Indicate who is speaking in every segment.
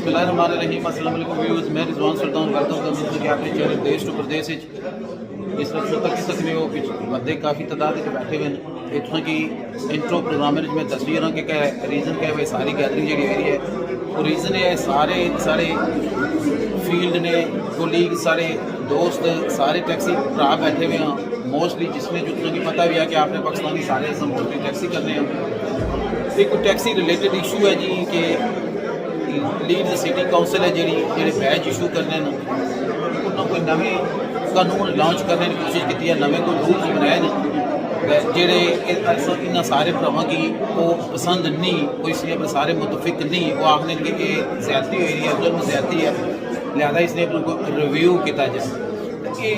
Speaker 1: बिस्मिल्लाहिर्रहमानिर्रहीम। अस्सलाम वालेकुम व्यूअर्स, मैं रिजवान सुल्तान वेलकम करता हूं कि आपने चैनल देश टू प्रदेश इस वक्त तक सकते हो कि बंदे काफ़ी तादाद बैठे हुए हैं इतों की इंट्रो प्रोग्राम में तस्वीर कि रीज़न क्या है भाई सारी गैदरिंग जी है वो रीज़न है सारे सारे फील्ड ने कोलीग सारे दोस्त सारे टैक्सी भरा बैठे हुए हैं मोस्टली जिसमें जो तुझे पता भी है कि आपने पाकिस्तानी सारे मोस्टली टैक्सी करने हैं। एक टैक्सी रिलेटेड इशू है जी कि लीड सिटी काउंसिल है जी बैच इशू करने उन्होंने कोई नवे कानून लॉन्च करने की कोशिश की है, नवे कोई रूल्स बनाए जेड़े इन सारे भरावान की वो पसंद नहीं कोई इसलिए सारे मुतफिक नहीं वो आखने कि ये ज्यादती हुई है जुल्म ज्यादती है लिहाजा इसलिए अपने रिव्यू किया जाए कि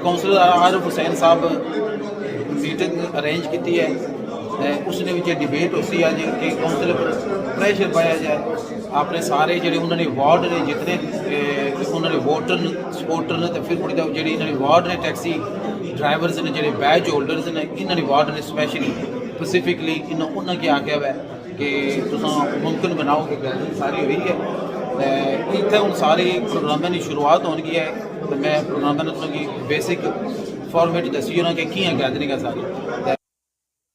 Speaker 1: काउंसलर आरिफ हुसैन साहब मीटिंग अरेंज की है उसने डिबेट उसी है जी कि काउंसिल पर प्रेशर पाया जाए अपने सारे जो उन्होंने वार्ड ने जितने उन्होंने वोटर सपोर्टर ने तो फिर मुड़ी जी इन्होंने वार्ड ने टैक्सी ड्राइवर्स ने जो बैच होल्डर्स ने इन्होंने वार्ड ने स्पैशली स्पैसिफिकली उन्होंने क्या आख्या वै कि तुम मुमकिन बनाओ कि गैदरिंग सारी हुई है इतने हूँ सारे प्रोग्रामों की शुरुआत होगी है तो मैं प्रोग्रामों ने तुझी बेसिक फॉर्मेट दसी होना कि की गैदरिंग है सारी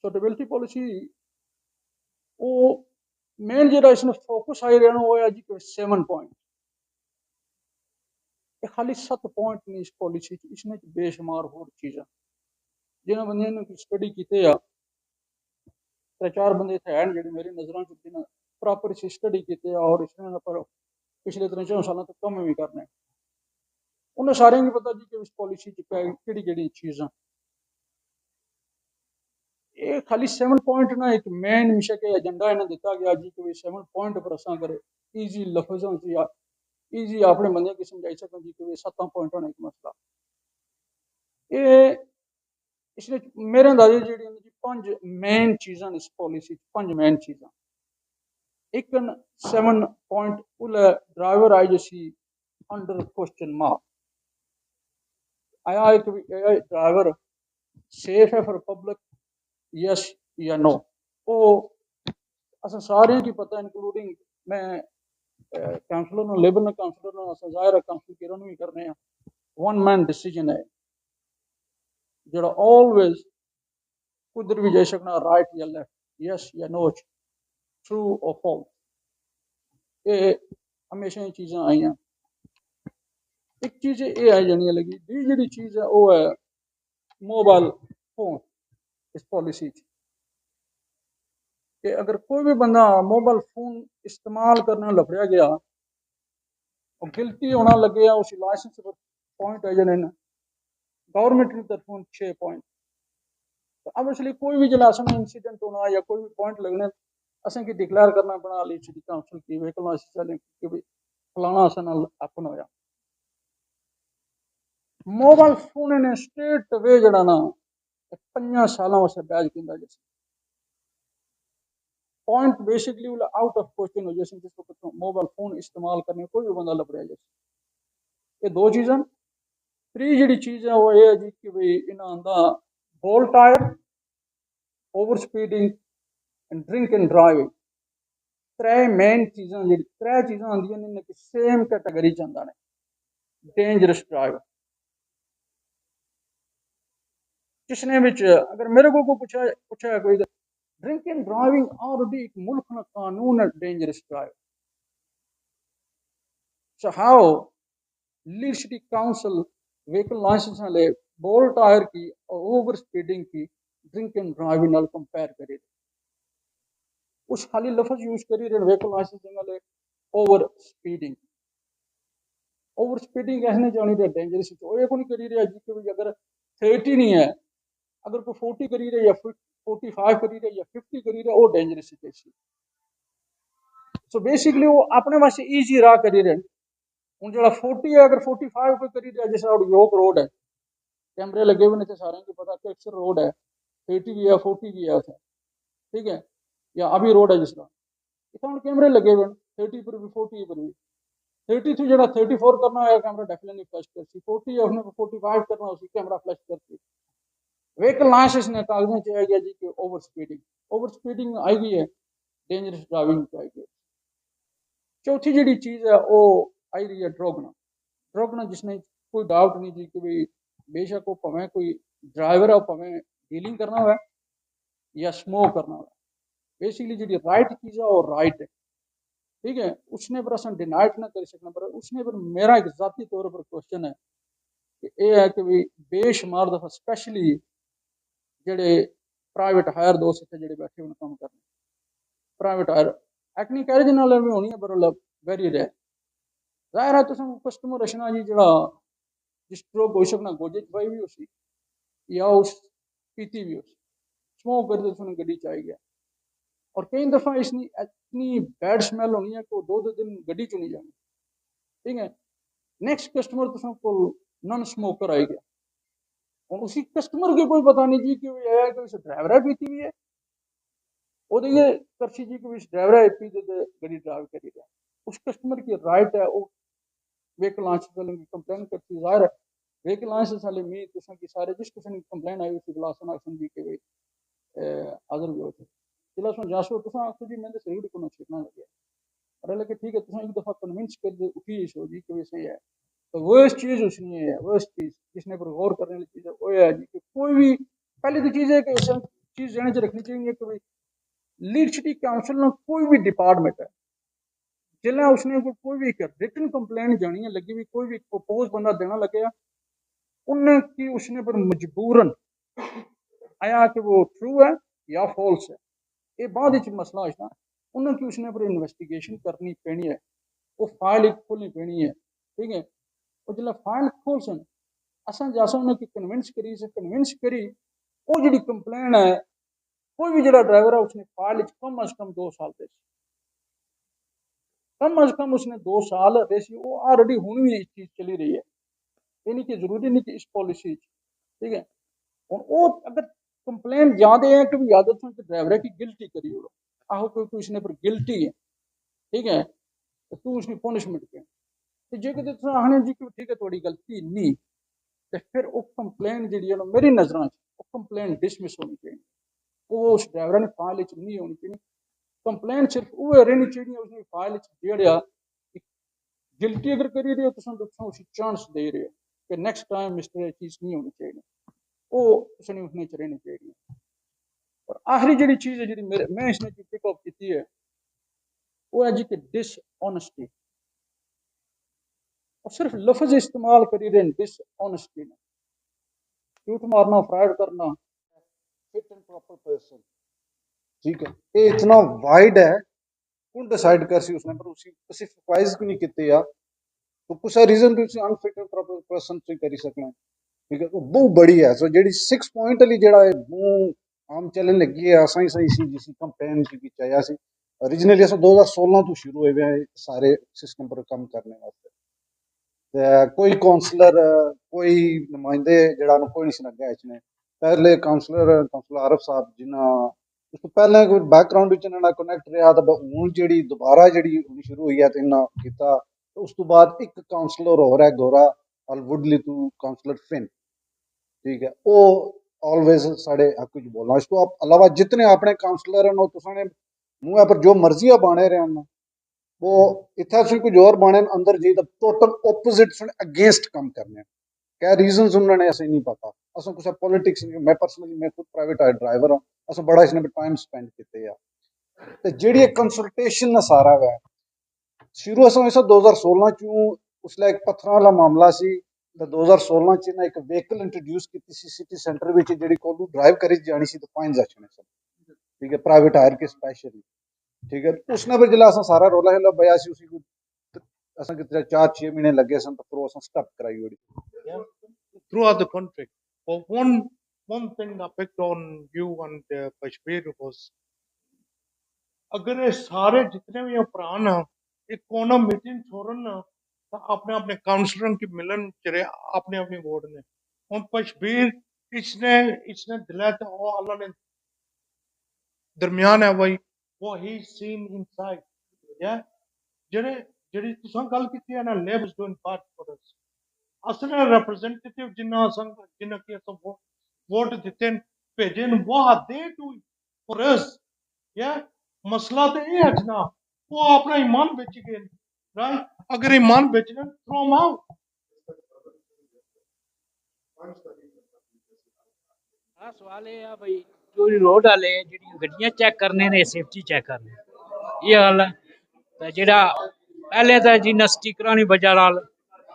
Speaker 2: सुटेबिलिटी पॉलिसी वो मेन जो इसमें फोकस आई रहना वो है जी 7 पॉइंट ये खाली 7 पॉइंट नहीं इस पॉलिसी इसमें बेशुमार होर चीज़ा जिन्हें बंदे ने स्टडी की 3-4 बंदे थे हैं जो मेरी नज़रों जिन्हें प्रॉपर इसी स्टडी की और इसने पर पिछले 3-4 सालों तक कम भी करने उन्हें सारे की पता जी कि इस पॉलिसी कि चीज़ा ये खाली 7 पॉइंट ना एक मेन विषय के एजेंडा इन्हें दिता गया जी कि 7 पॉइंट पर असा करे ईजी लफ्जों से ईजी अपने बंदे की समझाई सकें जी कि 7 पॉइंट होने एक मसला ये इसने मेरे अंदाजे जी 5 मेन चीज़ा इस पॉलिसी 5 मेन चीज़ा एक 7 पॉइंट उल ड्राइवर आई जैसी अंडर क्वेश्चन मार्क आया एक ड्राइवर सेफ है फॉर पब्लिक यस या नो वो असा सारे की पता इंक्लूडिंग मैं काउंसलर लेबर काउंसलर जाहिर काउंसिल किरण भी करने वन मैन डिसीजन है जो ऑलवेज कुदर भी जाई सकना राइट या लेफ्ट यस या नो ट्रू और फॉल्स ये हमेशा ये चीज़ें आई हैं। एक चीज़ ये आई जानी लगी दी जी चीज़ है वो है मोबाइल फोन इस पॉलिसी कि अगर कोई भी बंदा मोबाइल फोन इस्तेमाल करने लफड़िया गया और गिल्टी होना लगे उस लाइसेंस पर पॉइंट है जने गवर्नमेंट की तरफों 6 पॉइंट तो अब इसलिए कोई भी जला असमें इंसिडेंट होना या कोई भी पॉइंट लगने असें की डिक्लेयर करना पड़ा ली सिटी काउंसिल की व्हीकल लाइसेंस वाले कि भाई फलाना असन अपन होया मोबाइल फोन ने स्ट्रेट वे जड़ा ना 5 सालों वास्ते बैज किंदा जैसे point basically out of question हो जैसे जिस वक्त मोबाइल फोन इस्तेमाल करने कोई भी बंदा लपड़िया जैसे ये 2 चीज़ां। 3 जी चीज़ है वो ये जी कि भाई इन्हें आंदा बोल tyre over speeding and drink and driving 3 main चीज़ां जी 3 चीज़ां आंदियां ने कि सेम कैटेगरी च आंदा ने डेंजरस ड्राइवर जिसने विच अगर मेरे को पूछा कोई ड्रिंक एंड ड्राइविंग ऑलरेडी एक मुल्क का कानून है dangerous driver so how Leeds city council vehicle licence वाले बोल टायर की और ओवर स्पीडिंग की ड्रिंक एंड ड्राइविंग नाल कंपेयर करे उस खाली लफ्ज यूज करी रहे व्हीकल लाइसेंसिंग वाले ओवर स्पीडिंग कहने जानी रहे डेंजरस वो ये को नहीं करी रहा जी कि अगर 30 नहीं है अगर कोई 40 करी रहे या 45 करी रहे या 50 करी रहे वो डेंजरस सिचुएशन सो बेसिकली वो अपने वास्ते ईजी राह करी रहे हूँ जो 40 है अगर 45 कोई करी रहा जैसे योक रोड है कैमरे लगे हुए नहीं सारे को पता कि अक्सर रोड है 30 भी है 40 भी है ठीक है या अभी रोड है जिसका इतना कैमरे लगे हुए 30 पर भी 40 पर भी 30 थी जो 34 करना है कैमरा डेफिनेटली फ्लैश करती 40 है उसने 45 करना उसी कैमरा फ्लैश करती व्हीकल लाइसेंस ने कागजें चाहिए गया जी कि ओवर स्पीडिंग आई गई है डेंजरस ड्राइविंग आई गई चौथी जी चीज़ है वो आई रही है ड्रोगना जिसने कोई डाउट नहीं जी कि भाई बेशक वो भावें कोई ड्राइवर है भावें डीलिंग करना हुआ या स्मोक करना हुआ बेसिकली जी राइट चीज़ है वो राइट है ठीक है उसने पर अस डिनाइट ना कर सकना पर उसने पर मेरा एक जाती तौर पर क्वेश्चन है कि यह है कि भाई बेशुमार दफा स्पैशली जेडे प्राइवेट हायर दोस्त इतने जेडे बैठे हुए कम करने प्राइवेट हायर एक्नी कैरेज नाल भी होनी है पर वेरी रेयर जाहिर है तुम कस्टमर रचना जी जरा जिस स्ट्रोक हो सकना गोजे चपाई भी उसी या उस पीती भी उसी स्मोक करते तुमने गड्डी चाहिए गया और कई दफा इसनी इतनी बैड स्मैल होनी है कि दो दिन गड्डी चुनी जानी ठीक है नेक्स्ट कस्टमर तुम नॉन स्मोकर आई गया और उसी कस्टमर के कोई पता नहीं जी कि है कि उस ड्राइवर है पीती हुई है वो देखिए करसी जी कि उस ड्राइवर है पी दे गड्डी ड्राइव करी गया उस कस्टमर की राइट है वो व्हीकल लॉन्च की कंप्लेन करती जाहिर है व्हीकल लॉन्च से साले मी तुसा की सारे जिस किसी ने कंप्लेन आई उसी गिलास ना समझी के भाई हाजिर भी होते जिला सुन जासो तुसा आखो जी मैंने सही को छेड़ना लगे अरे लगे ठीक है तुसा एक दफा कन्विंस कर दे उठी सो जी कि वैसे है तो वर्स्ट चीज उसने है वर्स्ट चीज जिसने पर गौर करने वाली चीज है वो है जी कि कोई भी पहली तो चीज है कि उसे चीज जहन च रखनी चाहिए कि भाई लीड सिटी काउंसिल ना कोई भी डिपार्टमेंट है जिला उसने कोई भी रिटन कंप्लेन जानी है लगी हुई कोई भी प्रपोज बंदा देना लगे उन्हें की उसने पर मजबूरन आया कि वो ट्रू है या फॉल्स है ये बाद मसला इसना उन्हें की उसने पर इन्वेस्टिगेशन करनी पैनी है वो फाइल एक खोलनी पैनी है ठीक है और जिला फाइल खोल सन असा जैसा उन्हें कन्विंस करी वो जी कंप्लेन है कोई भी जो ड्राइवर है उसने फाइल कम अज कम 2 साल दे कम अज कम उसने 2 साल रेसी वो ऑलरेडी हूँ भी इस चीज चली रही है ये नहीं कि जरूरी नहीं कि इस पॉलिसी ठीक है और वो अगर कंप्लेन ज्यादा है कि आदत से ड्राइवर की गिल्टी करी हो आहो कोई इसने पर गिल्टी है ठीक है तो तू उसकी पनिशमेंट के तो जे कि आखने जी कि ठीक है थोड़ी गलती नहीं तो फिर वो कंप्लेन जी मेरी नजर वो कंप्लेन डिसमिस होनी चाहिए वो उस ड्राइवर ने फाइल नहीं होनी चाहिए कंप्लेन सिर्फ वो रहनी चाहिए उसकी फाइल जेड़ा गिल्टी अगर करी रहे हो तो उसी चांस दे रहे हो कि नेक्स्ट टाइम मिस्टर ये चीज नहीं होनी चाहिए वो उसने उसने च रहनी चाहिए और आखिरी जी चीज है जी मैं इसने पिकअप की है वो है जी कि डिसऑनेस्टी और सिर्फ लफ्ज इस्तेमाल करी रहे डिसऑनेस्टी ने झूठ मारना फ्रॉड करना
Speaker 3: फिट एंड प्रॉपर पर्सन ठीक है ये इतना वाइड है कौन डिसाइड कर सी उसने पर उसी स्पेसिफाइज क्यों नहीं किते या तो कुछ रीजन भी उसी अनफिट एंड प्रॉपर पर्सन से करी सकना ठीक है वो बहुत बड़ी है सो जेडी 6 पॉइंट वाली जेड़ा है वो आम चलन लगी है सही सही सी जिसी कंपेन की भी चाहिए सी ओरिजिनली अस 2016 तो शुरू हुए हैं सारे सिस्टम पर काम करने वास्ते कोई काउंसलर कोई नुमाइंदे जड़ा कोई नहीं लग्या इसने पहले काउंसलर आरफ साहब जिन्ना उस तो पहले कोई बैकग्राउंड विच इन्ना कनेक्ट रहा तो हूँ जी दोबारा जी शुरू हुई है तो इन्ना किया तो उस तो बाद एक काउंसलर और है गोरा अलवुडली टू काउंसलर फिन ठीक है वो ऑलवेज साढ़े हक च बोलना इस तो अलावा जितने अपने काउंसलर हैं तुसाने मुँह पर जो मर्जी बाने रहे हैं वो इतना कुछ और बाने अंदर जी टोटल ओपोजिट अगेंस्ट काम करने क्या रीजन उन्होंने ऐसे नहीं पता असं कुछ पॉलिटिक्स मैं पर्सनली मैं खुद प्राइवेट ड्राइवर हाँ असं बड़ा इसने टाइम स्पेंड किए तो जी कंसल्टेशन सारा है शुरू असं इस 2016 चू उसलै एक पत्थर वाला मामला सी 2016 च ना एक व्हीकल इंट्रोड्यूस की सिटी सेंटर में जी कोलू ड्राइव करी जानी सी तो फाइन आने ठीक है प्राइवेट हायर के स्पेशली ठीक है उसने फिर जिला सारा रोला हिला बया सी उसी को असा कितने 4-6 महीने लगे सन तो फिर वो स्टॉप कराई ओड़ी
Speaker 4: throughout the conflict. Well, one thing I picked on you and Kashmir was अगर ये सारे जितने भी प्राण हैं एक कोना मीटिंग छोड़न ना तो अपने अपने काउंसलर की मिलन चले अपने अपने वोट ने और कश्मीर इसने इसने दिला तो वो अल्लाह ने दरमियान है वही वो ही सीन इनसाइड या जेडे जेडी तुसा गल कीती है ना labs doing part for us असले रिप्रेजेंटेटिव जिन्ना संग जिन्ना की अस वोट दिते भेजे वो दे टू फॉर अस या मसला तो ये है जना वो अपना ईमान बेच गए, राइट। अगर ईमान बेचना, थ्रो देम आउट।
Speaker 5: हाँ सवाल ये है भाई, जो रोड वाले ਜਿਹੜੀਆਂ ਗੱਡੀਆਂ ਚੈੱਕ ਕਰਨੇ ਨੇ ਸੇਫਟੀ ਚੈੱਕ ਕਰਨੇ ਇਹ ਹਾਲ ਹੈ ਤੇ ਜਿਹੜਾ ਪਹਿਲੇ ਤਾਂ ਜਿੰਨਾ ਸਟickਰਾਂ ਨਹੀਂ ਵਜ੍ਹਾ ਨਾਲ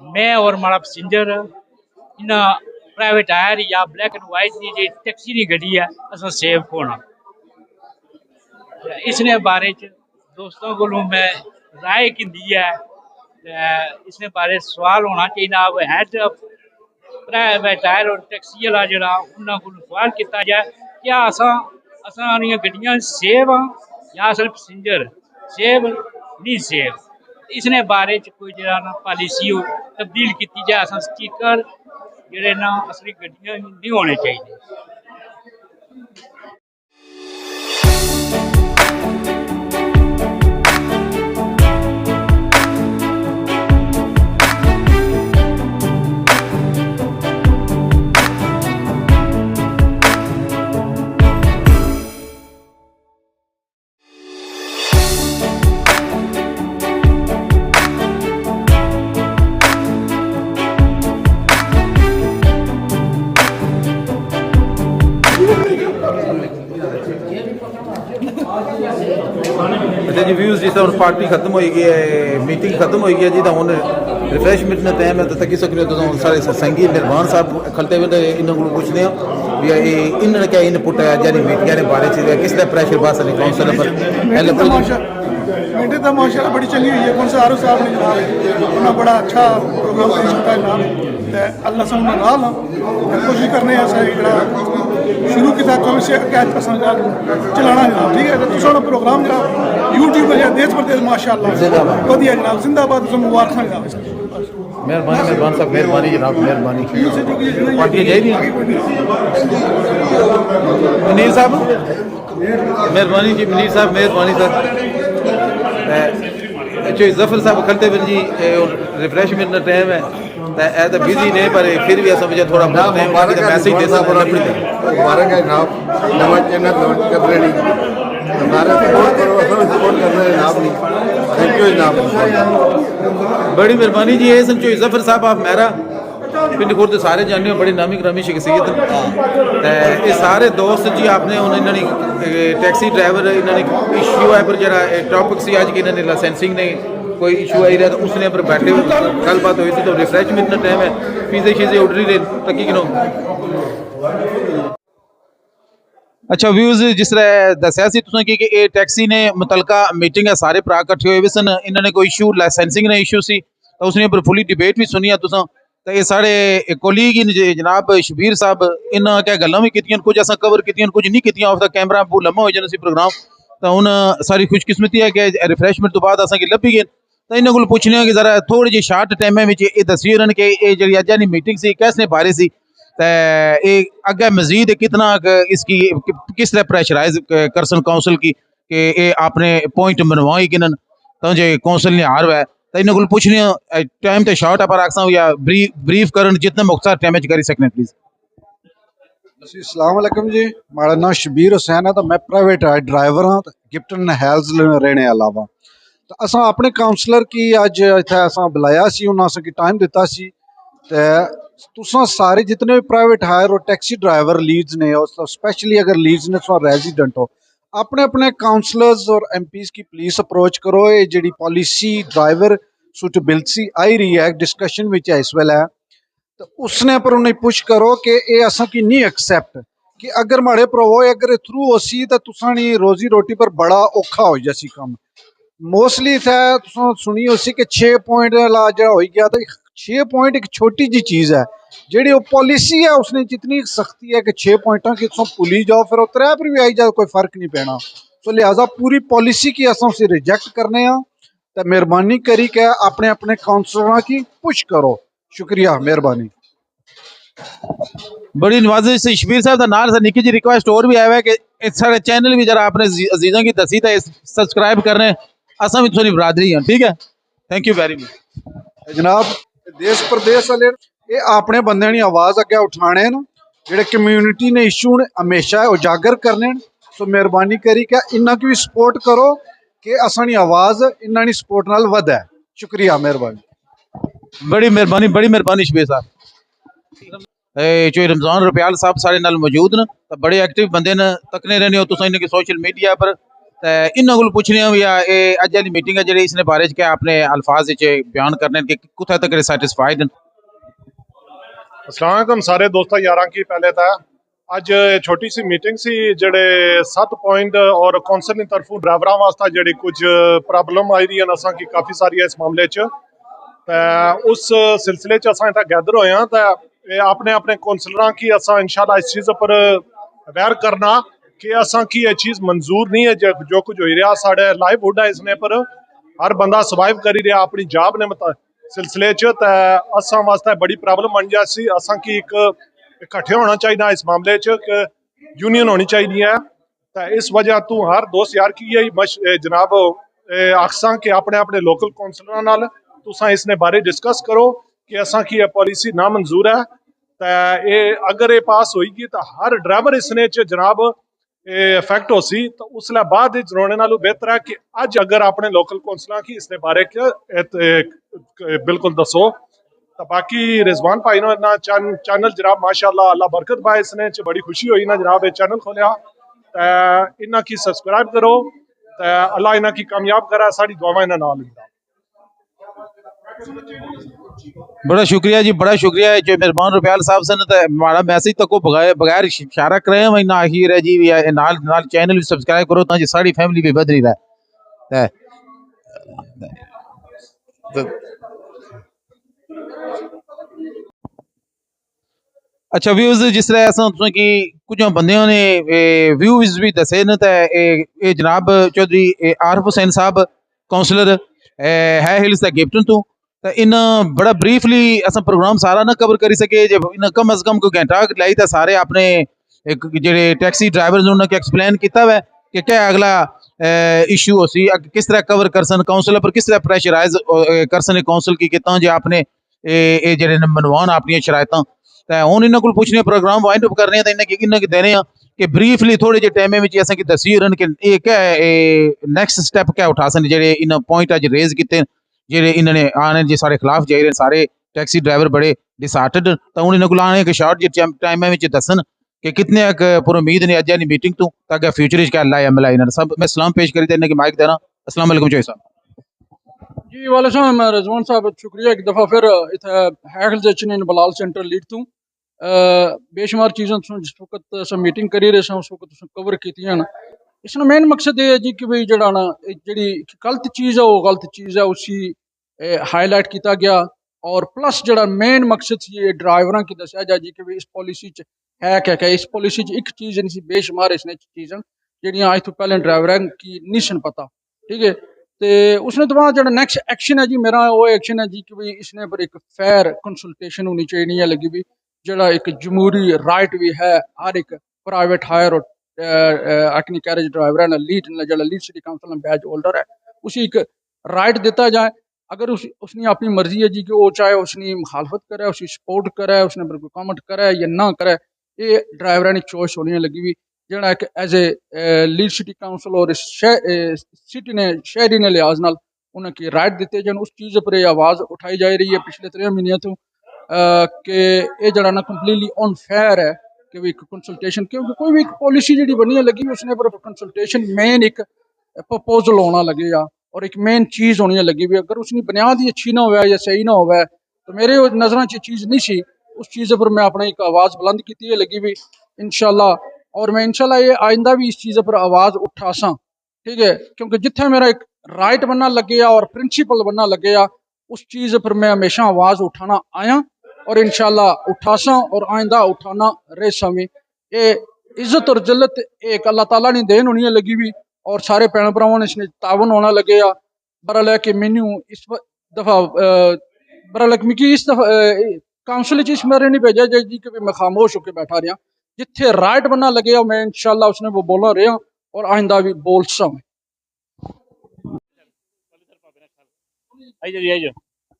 Speaker 5: ਮੈਂ ਔਰ ਮਾੜਾ ਪੈਸੇਂਜਰ ਇਹਨਾਂ ਪ੍ਰਾਈਵੇਟ ਹਾਇਰ ਜਾਂ ਬਲੈਕ ਐਂਡ ਵਾਈਟ ਦੀ ਜਿਹੜੀ ਟੈਕਸੀ ਦੀ ਗੱਡੀ ਹੈ ਅਸਾਂ ਸੇਫ ਹੋਣਾ इसने बारे च दोस्तों को मैं राय की है इसने बारे सवाल होना चाहिए अब हैड प्राइवेट टायर और टैक्सी वाला जरा उन्होंने को सवाल किया जाए क्या असा गड्डियां सेव हाँ या असल पैसेंजर सेव नहीं सेव इसने बारे च कोई जरा ना पॉलिसी हो तब्दील की जाए असा स्टिकर जेडे ना असली गड्डियां नहीं होने चाहिए।
Speaker 1: अच्छा जी व्यूज़ जिस तरह पार्टी खत्म हो गई है मीटिंग खत्म हो गई है जी तो हूँ रिफ्रैशमेंट में टाइम है तो तकी सकते हो तो सारे सत्संगी मेहरबान साहब खलते हुए इन्होंने को पूछते हैं भी इन्होंने क्या इनपुट है जारी मीटिंग के बारे में किस तरह प्रेशर पास है काउंसिल पर
Speaker 6: मीटिंग तो माशाल्लाह बड़ी चंगी हुई है कुंसारो साहब ने जनाब उन्होंने बड़ा अच्छा प्रोग्राम पेश किया जनाब ते अल्लाह से उन्हें नाल कोशिश करने जरा शुरू किया कम से चलाना जनाब ठीक है तो प्रोग्राम जनाब यूट्यूब पर देश प्रदेश माशाल्लाह वधिया जनाब जिंदाबाद मुबारक जनाब
Speaker 1: मेहरबानी मेहरबान साहब मेहरबानी जनाब मेहरबानी पार्टी चाहिए मुनीर साहब मेहरबानी जी मुनीर साहब मेहरबानी सर जफर साहब खलते फिर जी रिफ्रेशमेंट का टाइम है तो बिजी ने पर फिर भी ऐसा मुझे थोड़ा मैसेज दे सकते
Speaker 7: मुबारक है जनाब नवा चैनल लॉन्च कर रहे हैं सारे सपोर्ट करो सब सपोर्ट कर रहे हैं जनाब नहीं थैंक यू जनाब
Speaker 1: बड़ी मेहरबानी जी ये समझो जफर साहब आप मेरा पिंड खुर्द सारे जाने हो बड़ी नामी ग्रामी शख्सियत ये सारे दोस्त जी आपने इन्होंने टैक्सी ड्राइवर इन्होंने इशू है पर जरा टॉपिक सी अज कि इन्होंने लाइसेंसिंग ने कोई इशू आई रहा तो उसने पर बैठे गलबात हुई थी तो रिफ्रेशमेंट का टाइम है फीसे शीजे उड़ रही रहे तकी किनो अच्छा व्यूज़ जिस तरह दसिया सी तुसें कि ये टैक्सी ने मुतलका मीटिंग है सारे भरा कट्ठे हुए सन इन्होंने कोई इशू लाइसेंसिंग ने इशू सी तो उसने पर फुली डिबेट भी सुनी तुसां तो ये साढ़े कोलीग जनाब शबीर साहब इन्होंने क्या गल्लां भी कीतियां कुछ असां कवर कीतियां कुछ नहीं कीतियां ऑफ द कैमरा बहुत लम्मा हो जाना सी प्रोग्राम तो हुण सारी खुशकिस्मती है कि रिफ्रेशमेंट तो बाद असांखे लभी गए तो इन्होंने को पूछने कि जरा थोड़ी जी शार्ट टाइम में ये दसी उन्होंने कि ये जी अज्ज दी मीटिंग सी कैसने बारे सी तो ये अगे मजीद कितना इसकी किस तरह प्रेशराइज कर सन काउंसिल की कि ये आपने पॉइंट मनवाई कि तो जो काउंसिल ने हार हुआ तो इन्होंने को पूछने टाइम तो शॉर्ट है पर आखसा या ब्रीफ करन जितने मुख्तार टाइम करी सकने प्लीज।
Speaker 3: अस्सलाम वालेकुम जी मेरा नाम शबीर हुसैन है तो मैं प्राइवेट ड्राइवर हाँ गिफ्टन हैल्स रहने अलावा तो असा अपने काउंसलर की अज इतना असा बुलाया सी उन्हें असा की टाइम दिता सी ते तुसां सारे जितने भी प्राइवेट हायर और टैक्सी ड्राइवर लीड्स ने और स्पेशली अगर लीड्स ने तुम रेजिडेंट हो अपने अपने काउंसलर्स और एमपीज की प्लीज अप्रोच करो ये जी पॉलिसी ड्राइवर सूटेबिलिटी आई रही है डिस्कशन में इस वेले है तो उसने पर उन्हें पुश करो कि ये असा की नहीं एक्सेप्ट कि अगर माड़े प्रवो अगर थ्रू होसी तो तुसां रोजी रोटी पर बड़ा औखा हो जासी कम मोस्टली इतना सुनी उसी कि 6 पॉइंट वाला जो हो गया तो 6 पॉइंट एक छोटी जी चीज़ है जी पॉलिसी है उसने जितनी सख्ती है कि 6 पॉइंटा की तुम भुली जाओ फिर त्रै पर भी आई जाओ कोई फर्क नहीं पैना तो लिहाजा पूरी पॉलिसी की अस उसे रिजेक्ट करने तो मेहरबानी करी के अपने अपने काउंसलर की पुश करो शुक्रिया मेहरबानी।
Speaker 1: बड़ी नवाजी से शबीर साहब का नाल निकी जी रिक्वेस्ट और भी आया है कि सारे चैनल भी जरा अपने अजीज़ों की दसी तो सब्सक्राइब करने असा भी थोड़ी बरादरी है ठीक है थैंक यू वेरी मच
Speaker 3: जनाब देश प्रदेश वाले ये अपने बंदे की आवाज़ अगे उठाने न जेडे कम्यूनिटी ने इशू ने हमेशा उजागर करने सो मेहरबानी करी के इन्ना की भी सपोर्ट करो कि असानी आवाज़ इन्हां दी सपोर्ट नाल वधे। शुक्रिया, मेहरबानी।
Speaker 1: बड़ी मेहरबानी शबीर साहब। जो रमजान रुपयाल साहब साढ़े नाल मौजूद न, तो बड़े एक्टिव बंदे न, तकने रहने हो तुसां इन्हें सोशल मीडिया पर। इन्हों को पूछने भी अज वाली मीटिंग है जी, इसने बारे क्या अपने अल्फाज बयान करने कि कुत्थे तक सैटिस्फाइड न।
Speaker 8: अस्सलाम वालेकुम सारे दोस्तों यारां की पहले तो अज छोटी सी मीटिंग सी जेडे 7 पॉइंट और कौंसल की तरफों ड्राइवरां वास्ते जेडी कुछ प्रॉब्लम आई रही असा की काफ़ी सारी इस मामले च उस सिलसिले च असां इत्थे गैदर होए हैं तो अपने अपने कौंसलरां की असां इंशाल्लाह इस चीज़ पर अवेयर करना कि असां की यह चीज़ मंजूर नहीं है जो कुछ हो रहा साढ़े लाइवहुड है इसने पर हर बंदा सर्वाइव करी रहा अपनी जॉब ने सिलसिले च असां वास्ते बड़ी प्रॉब्लम बन जासी। असां की एक इकट्ठे होना चाहिए इस मामले च यूनियन होनी चाहिए है। तो इस वजह तू हर दोस्त यार की यही जनाब आखसा कि अपने अपने लोकल कौंसलर नाल तुसां इसने बारे डिस्कस करो कि असां की यह पॉलिसी नामंजूर है। तो अगर ये पास होएगी तो हर ड्राइवर इसने च जनाब इफेक्ट हो सी तो उसले बाद रोने नालों बेहतर है कि अज अगर अपने लोकल कौंसलर की इसने बारे बिल्कुल दसो। तो बाकी रिजवान भाई ना चैनल जनाब माशाअल्लाह अल्लाह बरकत पाए इसने च बड़ी खुशी हुई ना जनाब ये चैनल खोलिया। इन्हां की सब्सक्राइब करो तो अल्लाह इन्हां की कामयाब करा, साड़ी दुआवां इन्हां नाल।
Speaker 1: बड़ा शुक्रिया जी, बड़ा शुक्रिया जो मेहरबान रुपयाल साहब सन। तो हमारा मैसेज तक को बगैर इशारा करे मैं ना आखिर है जी नाल नाल चैनल भी सब्सक्राइब करो ताकि साड़ी फैमिली भी बध रही रहे। अच्छा व्यूज जिस तरह असा कि कुछ बंदियों ने व्यूज भी दसे न। तो जनाब चौधरी आरिफ हुसैन साहब काउंसलर है हिल्स गिफ्टन तो इन बड़ा ब्रीफली असा प्रोग्राम सारा ना कवर करी सके जब इन कम अज कम कोई घंटा लाई तो सारे अपने एक जेडे टैक्सी ड्राइवर ने उन्होंने एक्सप्लेन किया है कि क्या अगला इशू हो सी किस तरह कवर कर सन काउंसिल पर किस तरह प्रेशराइज कर सन काउंसिल की कितना जो आपने जेडे मनवान अपन शरायत। तो हूँ इन्होंने को पूछने प्रोग्राम वाइंड अप करने इन्हें देने कि ब्रीफली थोड़े जे टाइम में असें दसी रन कि ये क्या नैक्सट स्टैप क्या उठा सन जेडे इन पॉइंट अज रेज किए जेडे इन्होंने आने जे सारे खिलाफ जाई रहे सारे टैक्सी ड्राइवर बड़े डिसहार्टेड। तो हूँ इन्होंने आने एक शॉर्ट जे टाइम में दसन कि कितने पुर उम्मीद ने अज वाली मीटिंग तो ताकि फ्यूचर क्या अल्लाह अमला इन्होंने सब मैं सलाम पेश करी इन्हें माइक देना। अस्सलाम वालेकुम चौधरी साहब।
Speaker 2: जी वालेकुम रजवान साहब शुक्रिया एक दफ़ा फिर इतना हैगल जचन बलाल सेंटर लीड तू बेशुमार चीज़ों जिस वक्त अस मीटिंग करी रहे उस वक्त कवर की इसका मेन मकसद ये है जी कि भाई जड़ा ना जी गलत चीज़ है वो गलत चीज़ है उसी हाईलाइट किया गया। और प्लस जड़ा मेन मकसद ये ड्राइवर की दसिया जाए जी कि भाई इस पॉलिसी है क्या इस पॉलिसी एक चीज़ नहीं बेशुमार इसने चीज़ां जड़ियाँ अज तो पहले ड्राइवर की नहीं सन पता। ठीक है तो उसने तो बाद जो नैक्सट एक्शन है जी मेरा वो एक्शन है जी कि भाई इसने पर एक फेयर कंसल्टेशन होनी चाहिए लगी भी जड़ा एक जमहूरी राइट भी है हर एक प्राइवेट हायर और अटनी कैरेज ड्राइवर है लीड जड़ा Leeds city council badge holder है उसी एक राइट दिता जाए। अगर उसने अपनी मर्जी है जी कि वो चाहे उसने मुखालफत करे उसकी सपोर्ट करे उसने पर कोई कमेंट करे या ना करे ये ड्राइवर की चॉइस होनी लगी भी जड़ा एक as a Leeds city council और सिटी ने शहरी ने लिहाज नाल उन्हें राइट दिते जाए उस चीज़ पर आवाज़ उठाई जा रही है पिछले 3 महीनों तो कि ये जड़ा ना कंप्लीटली अनफेयर है कि भी कंसल्टेशन क्योंकि कोई भी पॉलिसी जी बनी है लगी उसने पर कंसल्टेशन मेन एक प्रपोजल होना लगेगा और एक मेन चीज़ होनी लगी भी अगर उसकी बुनियाद ही अच्छी ना हो या सही ना हो तो मेरे नज़र च चीज़ नहीं सी उस चीज़ पर मैं अपनी एक आवाज़ बुलंद की है लगी भी इंशाल्लाह और मैं इंशाल्लाह ये आइंदा भी इस चीज़ पर आवाज़ उठा सा। ठीक है क्योंकि जिथे मेरा एक राइट बनना लगे और प्रिंसिपल बनना लगे उस चीज़ पर मैं हमेशा आवाज़ उठाना आया और इंशाल्लाह उठा सा और आइंदा उठाना रह सा में ये इज्जत और जिल्लत एक अल्लाह ताला ने देन होनी लगी भी और सारे भैन भरावां ने इसने तावन होना लगे बरल है कि मैनू इस दफ़ा बरल मिगी इस दफ़ा काउंसिल इस मेरे नहीं भेजा जाए जी कि मैं खामोश होकर बैठा रहा जिथे राइट बनना लगे मैं इंशाल्लाह उसने वो बोलना रहा और आइंदा भी बोल सा।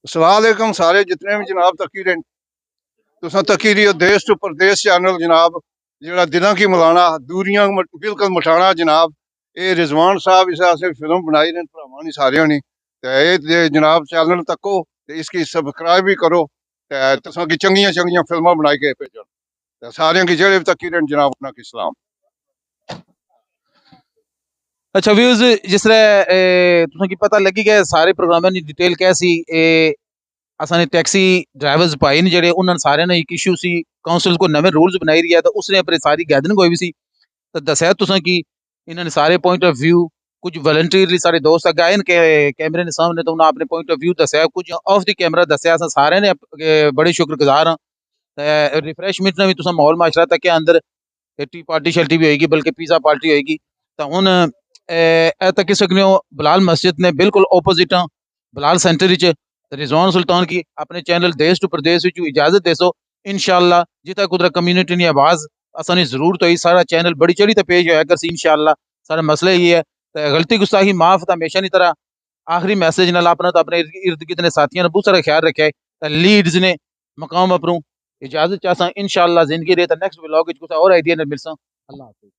Speaker 7: अस्सलाम सारे जितने भी जनाब तकी रहे तुसा तकी रही हो देश टू प्रदेश चैनल जनाब जरा दिलों की मिलाना दूरियां बिल्कुल मिटाना जनाब ਇਹ ਰਿਜ਼ਵਾਨ ਸਾਹਿਬ ਇਸ ਆਸੇ ਫਿਲਮ ਬਣਾਈ ਨੇ ਭਰਾਵਾਂ ਨੇ ਸਾਰਿਆਂ ਨੇ ਤੇ ਇਹ ਜੇ ਜਨਾਬ ਚੈਨਲ ਤੱਕੋ ਤੇ ਇਸकी ਸਬਸਕ੍ਰਾइब भी करो ਤੇ ਤੁਸਾਂ ਕੀ ਚੰਗੀਆਂ ਚੰਗੀਆਂ ਫਿਲਮਾਂ ਬਣਾ ਕੇ ਭੇਜਣ ਤੇ ਸਾਰਿਆਂ ਕੀ ਜਿਹੜੇ ਤੱਕ ਰਹਿਣ ਜਨਾਬ ਆਪਣਾ ਕੀ ਸਲਾਮ
Speaker 1: अच्छा व्यूज जिस तरह तुसें की पता लगी गया सारे प्रोग्रामां दी डिटेल क्या सी असां ने टैक्सी ड्राइवर्स पाए ने जेह्ड़े उन्होंने सारे ने एक इशू सी काउंसिल को नवे रूल्स बनाई रही है तो उसने अपनी सारी गैदरिंग होई भी सी तो दस्या तुसें कि इन्होंने सारे पॉइंट ऑफ व्यू कुछ वॉलंटियरली सारे दोस्त अग्गे आए न कैमरे ने सामने तो उन्होंने अपने पॉइंट ऑफ व्यू दस्या कुछ ऑफ द कैमरा दस्या असां सारे ने बड़े शुक्रगुजार हां रिफ्रेशमेंट ने भी तुसें माहौल माशरा तक अंदर टी पार्टी शल्टी भी होएगी बल्कि पिज़्ज़ा पार्टी होएगी तो हुन तक सकने हो बिलाल मस्जिद ने बिल्कुल ओपोजिट बिलाल सेंटर रिजवान सुल्तान की अपने चैनल देश टू प्रदेश इजाजत देसो इंशाअल्लाह जितना कुदरत कम्युनिटी ने आवाज़ असानी जरूरत हुई सारा चैनल बड़ी चढ़ी तो पेश होया करसी इंशाअल्लाह सारा मसला ये है तो गलती गुस्ताही माफ तो हमेशा की तरह आखिरी मैसेज नाल अपना तो अपने इर्द गिर्द ने साथियों ने बहुत सारा ख्याल रखा है तो लीड्स ने मकाम अपनों इजाजत चाहता इंशाअल्लाह जिंदगी रहे तो नेक्स्ट व्लॉग कुछ और आइडिया ने मिलसा अल्लाह हाफिज़।